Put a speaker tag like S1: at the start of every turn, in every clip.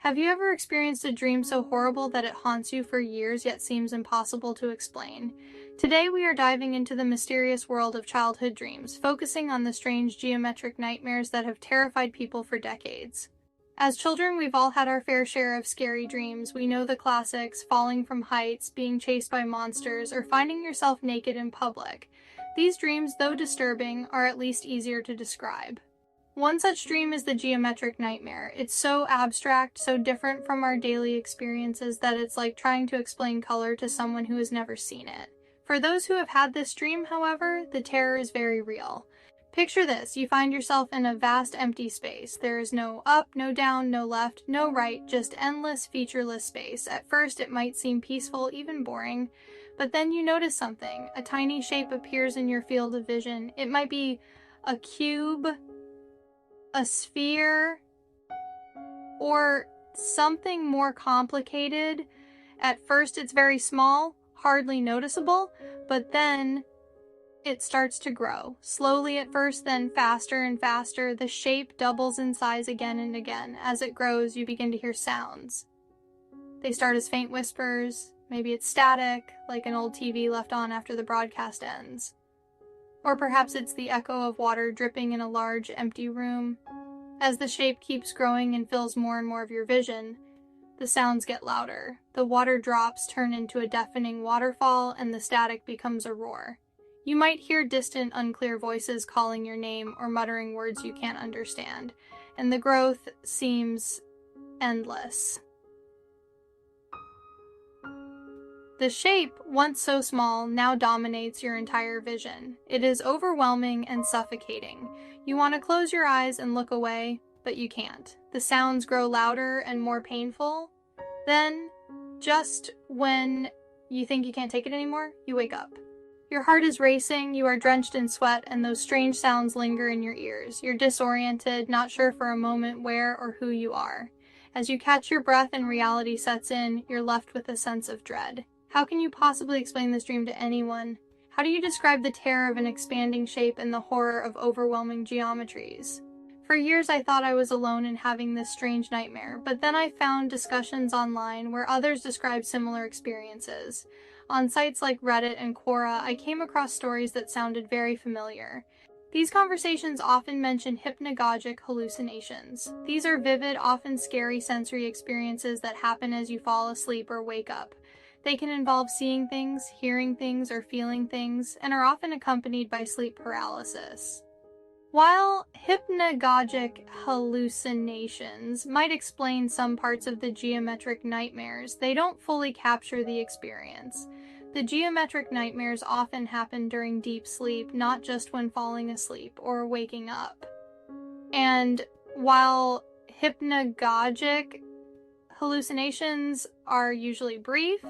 S1: Have you ever experienced a dream so horrible that it haunts you for years yet seems impossible to explain? Today we are diving into the mysterious world of childhood dreams, focusing on the strange geometric nightmares that have terrified people for decades. As children, we've all had our fair share of scary dreams. We know the classics: falling from heights, being chased by monsters, or finding yourself naked in public. These dreams, though disturbing, are at least easier to describe. One such dream is the geometric nightmare. It's so abstract, so different from our daily experiences that it's like trying to explain color to someone who has never seen it. For those who have had this dream, however, the terror is very real. Picture this: you find yourself in a vast empty space. There is no up, no down, no left, no right, just endless, featureless space. At first it might seem peaceful, even boring, but then you notice something. A tiny shape appears in your field of vision. It might be a cube, a sphere, or something more complicated. At first it's very small, hardly noticeable, but then it starts to grow. Slowly at first, then faster and faster. The shape doubles in size again and again. As it grows, you begin to hear sounds. They start as faint whispers. Maybe it's static, like an old TV left on after the broadcast ends. Or perhaps it's the echo of water dripping in a large, empty room. As the shape keeps growing and fills more and more of your vision, the sounds get louder. The water drops turn into a deafening waterfall, and the static becomes a roar. You might hear distant, unclear voices calling your name or muttering words you can't understand, and the growth seems endless. The shape, once so small, now dominates your entire vision. It is overwhelming and suffocating. You want to close your eyes and look away, but you can't. The sounds grow louder and more painful. Then, just when you think you can't take it anymore, you wake up. Your heart is racing, you are drenched in sweat, and those strange sounds linger in your ears. You're disoriented, not sure for a moment where or who you are. As you catch your breath and reality sets in, you're left with a sense of dread. How can you possibly explain this dream to anyone? How do you describe the terror of an expanding shape and the horror of overwhelming geometries? For years I thought I was alone in having this strange nightmare, but then I found discussions online where others described similar experiences. On sites like Reddit and Quora, I came across stories that sounded very familiar. These conversations often mention hypnagogic hallucinations. These are vivid, often scary sensory experiences that happen as you fall asleep or wake up. They can involve seeing things, hearing things, or feeling things, and are often accompanied by sleep paralysis. While hypnagogic hallucinations might explain some parts of the geometric nightmares, they don't fully capture the experience. The geometric nightmares often happen during deep sleep, not just when falling asleep or waking up. And while hypnagogic hallucinations are usually brief,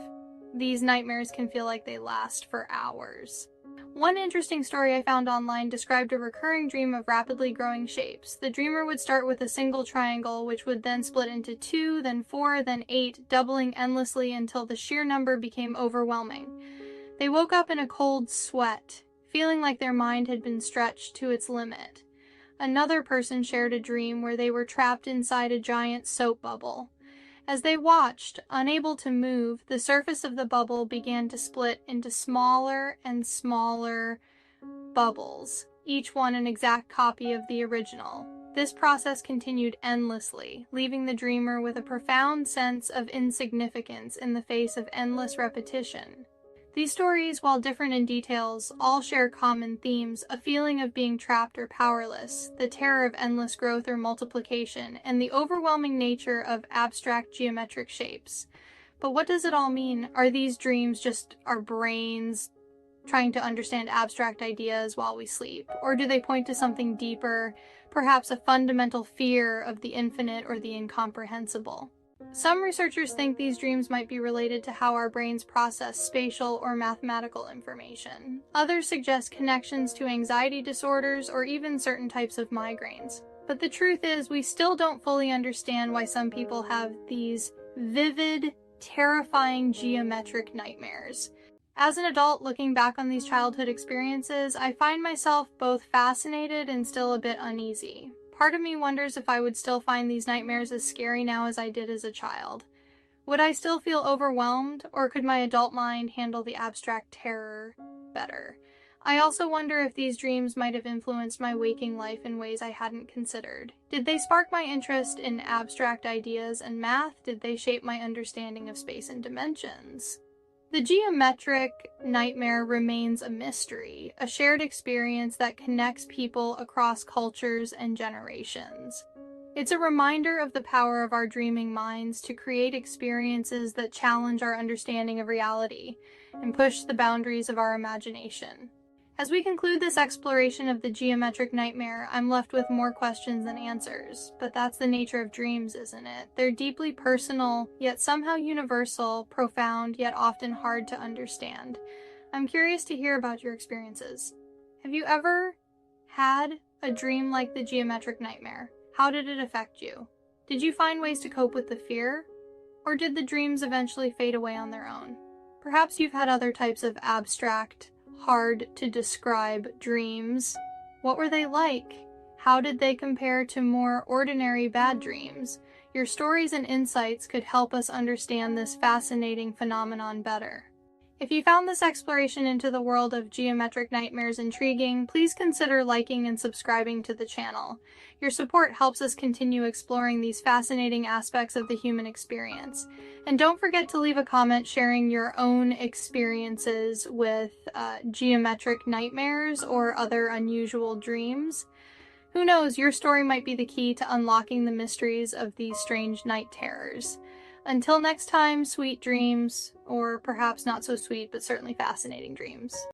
S1: these nightmares can feel like they last for hours. One interesting story I found online described a recurring dream of rapidly growing shapes. The dreamer would start with a single triangle, which would then split into 2, then 4, then 8, doubling endlessly until the sheer number became overwhelming. They woke up in a cold sweat, feeling like their mind had been stretched to its limit. Another person shared a dream where they were trapped inside a giant soap bubble. As they watched, unable to move, the surface of the bubble began to split into smaller and smaller bubbles, each one an exact copy of the original. This process continued endlessly, leaving the dreamer with a profound sense of insignificance in the face of endless repetition. These stories, while different in details, all share common themes: a feeling of being trapped or powerless, the terror of endless growth or multiplication, and the overwhelming nature of abstract geometric shapes. But what does it all mean? Are these dreams just our brains trying to understand abstract ideas while we sleep? Or do they point to something deeper, perhaps a fundamental fear of the infinite or the incomprehensible? Some researchers think these dreams might be related to how our brains process spatial or mathematical information. Others suggest connections to anxiety disorders or even certain types of migraines. But the truth is, we still don't fully understand why some people have these vivid, terrifying geometric nightmares. As an adult looking back on these childhood experiences, I find myself both fascinated and still a bit uneasy. Part of me wonders if I would still find these nightmares as scary now as I did as a child. Would I still feel overwhelmed, or could my adult mind handle the abstract terror better? I also wonder if these dreams might have influenced my waking life in ways I hadn't considered. Did they spark my interest in abstract ideas and math? Did they shape my understanding of space and dimensions? The geometric nightmare remains a mystery, a shared experience that connects people across cultures and generations. It's a reminder of the power of our dreaming minds to create experiences that challenge our understanding of reality and push the boundaries of our imagination. As we conclude this exploration of the geometric nightmare, I'm left with more questions than answers. But that's the nature of dreams, isn't it? They're deeply personal, yet somehow universal, profound, yet often hard to understand. I'm curious to hear about your experiences. Have you ever had a dream like the geometric nightmare? How did it affect you? Did you find ways to cope with the fear? Or did the dreams eventually fade away on their own? Perhaps you've had other types of abstract, hard to describe dreams. What were they like? How did they compare to more ordinary bad dreams? Your stories and insights could help us understand this fascinating phenomenon better. If you found this exploration into the world of geometric nightmares intriguing, please consider liking and subscribing to the channel. Your support helps us continue exploring these fascinating aspects of the human experience. And don't forget to leave a comment sharing your own experiences with geometric nightmares or other unusual dreams. Who knows, your story might be the key to unlocking the mysteries of these strange night terrors. Until next time, sweet dreams, or perhaps not so sweet, but certainly fascinating dreams.